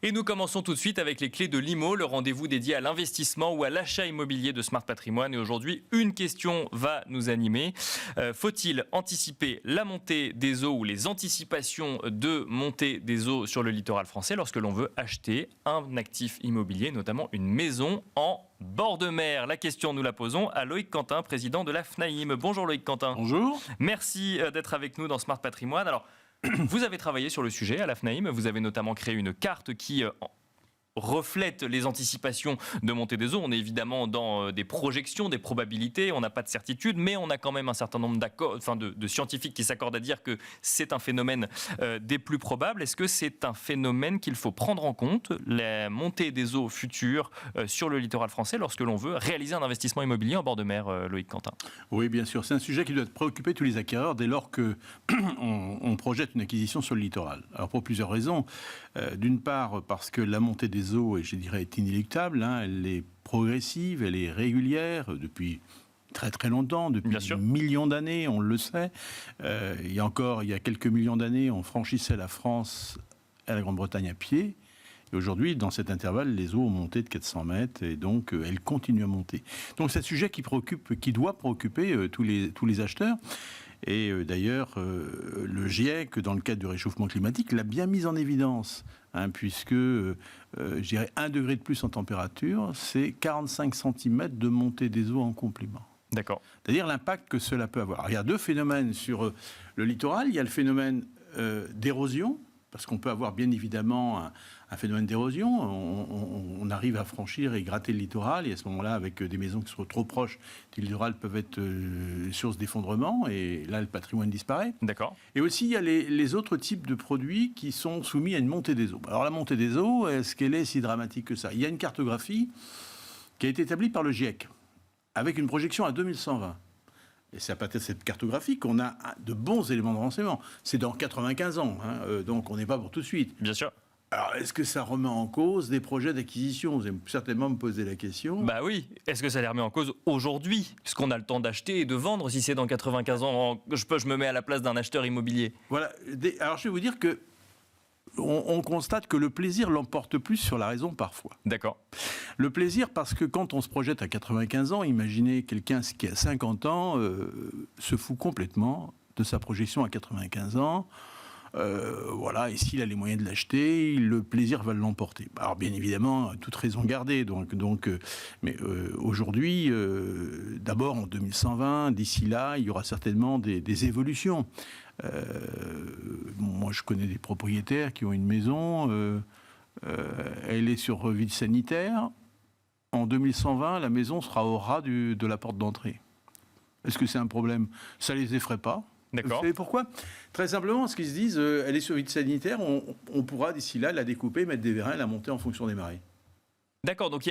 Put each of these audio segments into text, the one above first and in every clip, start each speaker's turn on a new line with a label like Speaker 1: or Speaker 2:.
Speaker 1: Et nous commençons tout de suite avec les clés de l'IMO, le rendez-vous dédié à l'investissement ou à l'achat immobilier de Smart Patrimoine. Et aujourd'hui, une question va nous animer. Faut-il anticiper la montée des eaux ou les anticipations de montée des eaux sur le littoral français lorsque l'on veut acheter un actif immobilier, notamment une maison en bord de mer? La question, nous la posons à Loïc Quentin, président de la FNAIM. Bonjour Loïc Quentin.
Speaker 2: Bonjour.
Speaker 1: Merci d'être avec nous dans Smart Patrimoine. Alors, vous avez travaillé sur le sujet à la FNAIM, vous avez notamment créé une carte qui reflète les anticipations de montée des eaux. On est évidemment dans des projections, des probabilités, on n'a pas de certitude, mais on a quand même un certain nombre de scientifiques qui s'accordent à dire que c'est un phénomène des plus probables. Est-ce que c'est un phénomène qu'il faut prendre en compte, la montée des eaux futures sur le littoral français, lorsque l'on veut réaliser un investissement immobilier en bord de mer, Loïc Quentin?
Speaker 2: Oui, bien sûr. C'est un sujet qui doit préoccuper tous les acquéreurs dès lors qu'on projette une acquisition sur le littoral. Alors, pour plusieurs raisons. D'une part, parce que la montée des eaux, je dirais, est inéluctable. Elle est progressive, elle est régulière depuis très très longtemps, depuis des millions d'années, on le sait. Il y a quelques millions d'années, on franchissait la France et la Grande-Bretagne à pied. Et aujourd'hui, dans cet intervalle, les eaux ont monté de 400 mètres et donc elles continuent à monter. Donc c'est un sujet qui doit préoccuper tous les acheteurs. Et d'ailleurs, le GIEC, dans le cadre du réchauffement climatique, l'a bien mis en évidence, puisque, je dirais, 1 degré de plus en température, c'est 45 cm de montée des eaux en complément.
Speaker 1: D'accord.
Speaker 2: C'est-à-dire l'impact que cela peut avoir. Alors, il y a deux phénomènes sur le littoral. Il y a le phénomène d'érosion, parce qu'on peut avoir bien évidemment un phénomène d'érosion. On arrive à franchir et gratter le littoral, et à ce moment-là, avec des maisons qui sont trop proches du littoral, peuvent être source d'effondrement, et là, le patrimoine disparaît.
Speaker 1: D'accord.
Speaker 2: Et aussi, il y a les autres types de produits qui sont soumis à une montée des eaux. Alors, la montée des eaux, est-ce qu'elle est si dramatique que ça? Il y a une cartographie qui a été établie par le GIEC, avec une projection à 2120. Et c'est à partir de cette cartographie qu'on a de bons éléments de renseignement. C'est dans 95 ans, donc on n'est pas pour tout de suite.
Speaker 1: Bien sûr.
Speaker 2: Alors, est-ce que ça remet en cause des projets d'acquisition? Vous allez certainement me poser la question.
Speaker 1: Bah oui. Est-ce que ça les remet en cause aujourd'hui? Puisqu'on a le temps d'acheter et de vendre, si c'est dans 95 ans, je me mets à la place d'un acheteur immobilier.
Speaker 2: Voilà. Alors, je vais vous dire que on constate que le plaisir l'emporte plus sur la raison parfois.
Speaker 1: D'accord.
Speaker 2: Le plaisir parce que quand on se projette à 95 ans, imaginez quelqu'un qui a 50 ans se fout complètement de sa projection à 95 ans. Voilà, et s'il a les moyens de l'acheter, le plaisir va l'emporter. Alors bien évidemment, toute raison gardée. Mais aujourd'hui, d'abord en 2120, d'ici là, il y aura certainement des évolutions. Moi, je connais des propriétaires qui ont une maison. Elle est sur vide sanitaire. En 2120, la maison sera au ras de la porte d'entrée. Est-ce que c'est un problème? Ça les effraie pas.
Speaker 1: D'accord.
Speaker 2: Vous savez pourquoi? Très simplement, parce qu'ils se disent, elle est sur vide sanitaire, on pourra d'ici là la découper, mettre des vérins et la monter en fonction des marées. D'accord, donc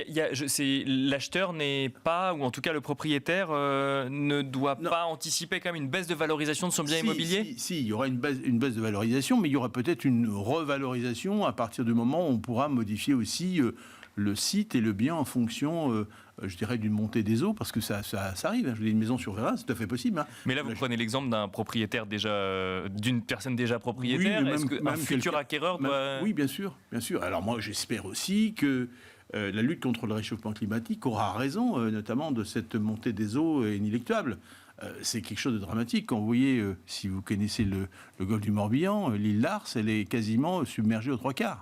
Speaker 1: l'acheteur n'est pas, ou en tout cas le propriétaire ne doit pas anticiper quand même une baisse de valorisation de son bien immobilier?
Speaker 2: Si, il y aura une baisse de valorisation, mais il y aura peut-être une revalorisation à partir du moment où on pourra modifier aussi le site et le bien en fonction, je dirais, d'une montée des eaux, parce que ça arrive. Je dis, une maison sur Vérin, c'est tout à fait possible.
Speaker 1: Mais là, vous prenez l'exemple d'un propriétaire d'une personne déjà propriétaire.
Speaker 2: Oui,
Speaker 1: est-ce qu'un futur acquéreur doit...
Speaker 2: Oui, bien sûr. Alors moi, j'espère aussi que la lutte contre le réchauffement climatique aura raison, notamment de cette montée des eaux inéluctable. C'est quelque chose de dramatique. Quand vous voyez, si vous connaissez le golfe du Morbihan, l'île Lars, elle est quasiment submergée aux 3/4.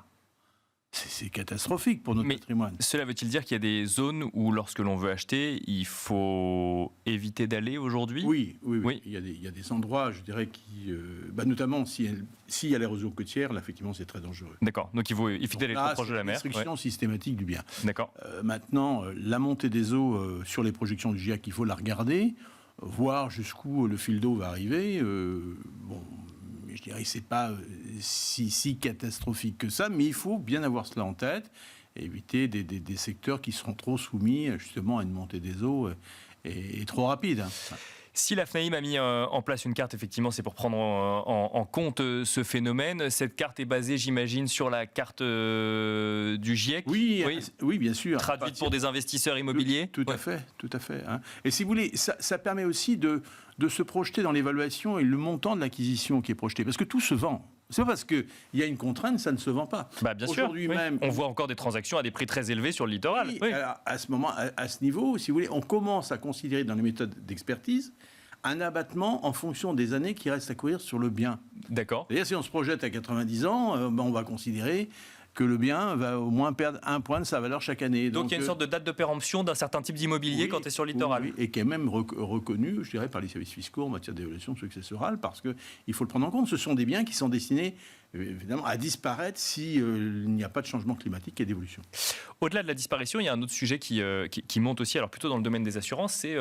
Speaker 2: C'est catastrophique pour notre patrimoine.
Speaker 1: Cela veut-il dire qu'il y a des zones où, lorsque l'on veut acheter, il faut éviter d'aller aujourd'hui?
Speaker 2: Oui. Il y a des endroits, je dirais, qui... notamment, s'il y a l'érosion côtière, là, effectivement, c'est très dangereux.
Speaker 1: D'accord. Donc, il faut éviter d'aller trop proche de la mer.
Speaker 2: Restriction systématique du bien.
Speaker 1: D'accord.
Speaker 2: Maintenant, la montée des eaux sur les projections du GIEC, il faut la regarder, voir jusqu'où le fil d'eau va arriver. Je dirais que ce n'est pas si catastrophique que ça, mais il faut bien avoir cela en tête et éviter des secteurs qui seront trop soumis justement à une montée des eaux et trop rapide.
Speaker 1: Si la FNAIM a mis en place une carte, effectivement, c'est pour prendre en compte ce phénomène. Cette carte est basée, j'imagine, sur la carte du GIEC.
Speaker 2: Oui, bien sûr.
Speaker 1: Traduite pour des investisseurs immobiliers.
Speaker 2: Tout à fait. Et si vous voulez, ça permet aussi de de se projeter dans l'évaluation et le montant de l'acquisition qui est projeté. Parce que tout se vend. C'est pas parce qu'il y a une contrainte, ça ne se vend pas.
Speaker 1: Bien sûr. Oui. Même, on voit encore des transactions à des prix très élevés sur le littoral.
Speaker 2: Oui. Alors, à ce niveau, si vous voulez, on commence à considérer dans les méthodes d'expertise un abattement en fonction des années qui restent à courir sur le bien.
Speaker 1: D'accord.
Speaker 2: C'est-à-dire, si on se projette à 90 ans, on va considérer que le bien va au moins perdre 1 point de sa valeur chaque année.
Speaker 1: Donc il y a une sorte de date de péremption d'un certain type d'immobilier quand tu es sur le littoral.
Speaker 2: Oui, et qui est même reconnu, je dirais, par les services fiscaux en matière d'évaluation successorale, parce qu'il faut le prendre en compte. Ce sont des biens qui sont destinés, évidemment, à disparaître s'il n'y a pas de changement climatique et d'évolution.
Speaker 1: Au-delà de la disparition, il y a un autre sujet qui monte aussi, alors plutôt dans le domaine des assurances, c'est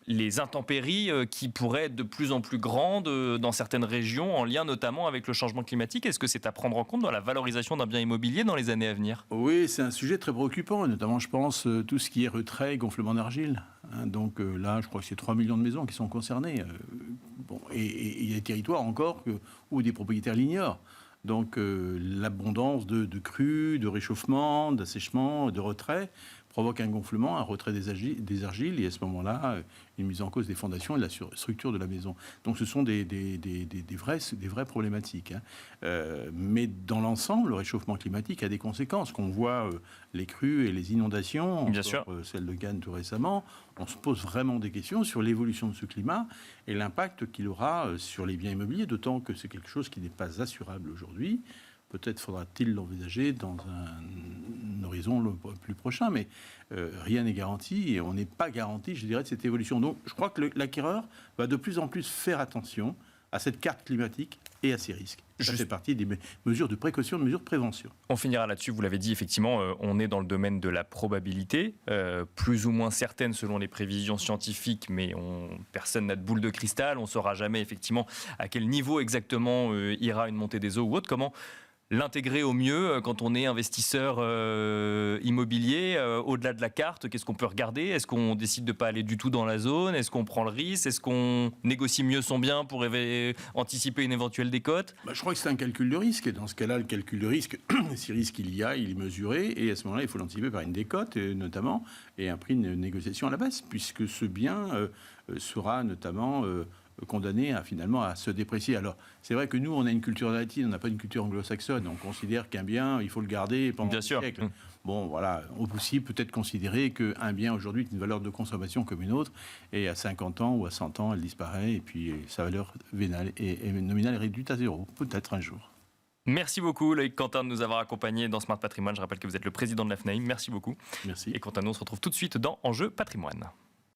Speaker 1: les intempéries qui pourraient être de plus en plus grandes dans certaines régions, en lien notamment avec le changement climatique. Est-ce que c'est à prendre en compte dans la valorisation d'un bien immobilier dans les années à venir ? Oui,
Speaker 2: c'est un sujet très préoccupant, notamment, je pense, tout ce qui est retrait, gonflement d'argile. Donc là, je crois que c'est 3 millions de maisons qui sont concernées. Et il y a des territoires encore où des propriétaires l'ignorent. Donc l'abondance de crues, de réchauffement, d'assèchement, de retrait provoque un gonflement, un retrait des argiles, et à ce moment-là, une mise en cause des fondations et de la structure de la maison. Donc ce sont des vraies problématiques. Mais dans l'ensemble, le réchauffement climatique a des conséquences. Qu'on voit les crues et les inondations,
Speaker 1: bien sûr.
Speaker 2: Celle de Cannes tout récemment, on se pose vraiment des questions sur l'évolution de ce climat et l'impact qu'il aura sur les biens immobiliers, d'autant que c'est quelque chose qui n'est pas assurable aujourd'hui. Peut-être faudra-t-il l'envisager dans un horizon le plus prochain, mais rien n'est garanti et on n'est pas garanti, je dirais, de cette évolution. Donc je crois que l'acquéreur va de plus en plus faire attention à cette carte climatique et à ces risques. Ça fait partie des mesures de précaution, des mesures de prévention.
Speaker 1: On finira là-dessus, vous l'avez dit, effectivement, on est dans le domaine de la probabilité, plus ou moins certaine selon les prévisions scientifiques, mais personne n'a de boule de cristal, on ne saura jamais effectivement à quel niveau exactement ira une montée des eaux ou autre. Comment l'intégrer au mieux quand on est investisseur immobilier, au-delà de la carte, qu'est-ce qu'on peut regarder ? Est-ce qu'on décide de ne pas aller du tout dans la zone ? Est-ce qu'on prend le risque ? Est-ce qu'on négocie mieux son bien pour anticiper une éventuelle décote ?
Speaker 2: Je crois que c'est un calcul de risque. Et dans ce cas-là, le calcul de risque, si risque il y a, il est mesuré. Et à ce moment-là, il faut l'anticiper par une décote, notamment, et un prix de négociation à la baisse, puisque ce bien sera notamment condamné finalement à se déprécier. Alors, c'est vrai que nous, on a une culture latine, on n'a pas une culture anglo-saxonne. On considère qu'un bien, il faut le garder pendant des siècles. Bon, voilà, on peut aussi peut-être considérer qu'un bien aujourd'hui est une valeur de consommation comme une autre, et à 50 ans ou à 100 ans, elle disparaît, et puis sa valeur nominale est réduite à 0, peut-être un jour.
Speaker 1: Merci beaucoup Loïc Quentin de nous avoir accompagnés dans Smart Patrimoine. Je rappelle que vous êtes le président de la FNAIM. Merci beaucoup.
Speaker 2: Merci.
Speaker 1: Et quant à nous, on se retrouve tout de suite dans Enjeu Patrimoine.